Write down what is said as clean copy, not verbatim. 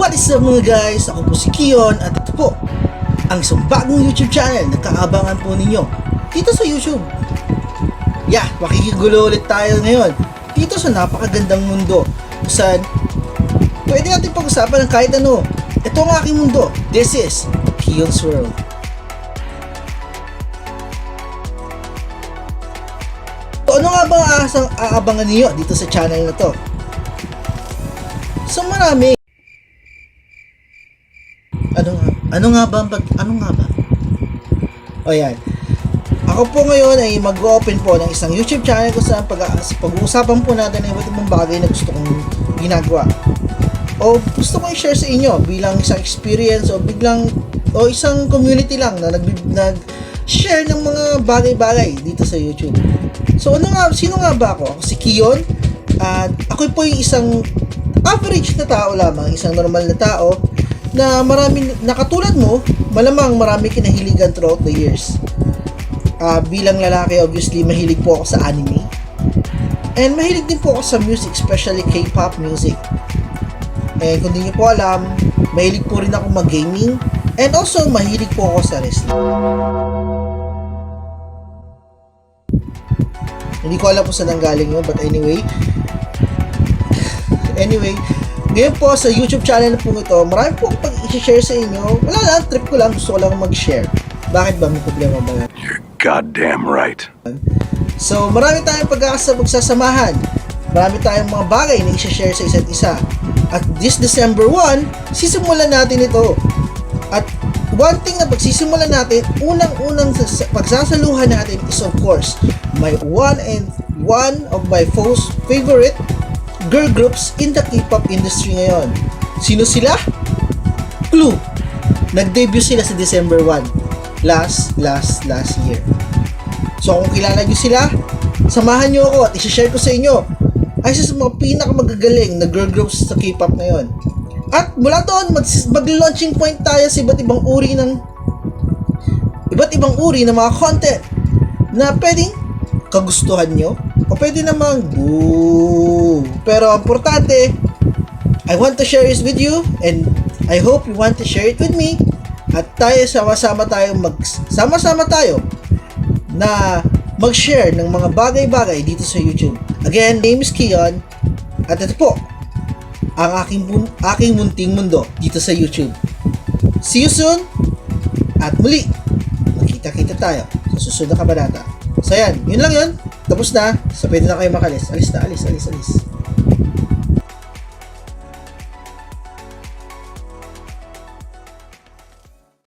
What is up mga guys? Ako po si Kion at ito po ang isang bagong YouTube channel na kaabangan po ninyo dito sa YouTube. Makikigulo ulit tayo ngayon dito sa napakagandang mundo kung saan pwede natin pag-usapan ng kahit ano. Ito ang aking mundo. This is Kion's World. So, ano nga ba ang aabangan niyo dito sa channel na to? So marami. Ano nga ba? O yan. Ako po ngayon ay mag-open po ng isang YouTube channel kung saan pag-uusapan po natin ang iba't ibang bagay na gusto kong ginagawa. O gusto kong i-share sa inyo bilang isang experience o isang community lang na nag-share ng mga bagay-bagay dito sa YouTube. So sino nga ba ako? Ako si Kion at ako po yung isang average na tao lamang, isang normal na tao na katulad mo, malamang marami kinahiligan throughout the years. Bilang lalaki, obviously, mahilig po ako sa anime. And mahilig din po ako sa music, especially K-pop music. And kung di niyo po alam, mahilig po rin ako mag-gaming. And also, mahilig po ako sa wrestling. Hindi ko alam kung saan nanggaling yun, but anyway, ngayon po sa YouTube channel po ito, marami po akong pag-i-share sa inyo. Wala lang, trip ko lang, gusto ko lang mag-share. Bakit ba? May problema ba yan? You're goddamn right. So, marami tayong magsasamahan. Marami tayong mga bagay na i-share sa isa't isa. At this December 1, sisimulan natin ito. At one thing na pagsisimulan natin, unang-unang pagsasaluhan natin is of course, one of my favorite girl groups in the K-pop industry ngayon. Sino sila? Clue. Nag-debut sila sa December 1 last year. So kung kilala nyo sila, samahan nyo ako at i-share ko sa inyo ay sa mga pinakamagagaling na girl groups sa K-pop ngayon. At mula doon mag-launching point tayo sa iba't ibang uri ng mga content na pwedeng kagustuhan nyo o pwede namang boo. Pero ang importante, I want to share this with you and I hope you want to share it with me. At tayo sama-sama tayo na mag-share ng mga bagay-bagay dito sa YouTube. Again, name is Kion at ito po ang aking munting mundo dito sa YouTube. See you soon at muli magkita-kita tayo sa susunod na kabanata. So yan, yun lang yun. Tapos na. So pwede na kayo makalis. Alis.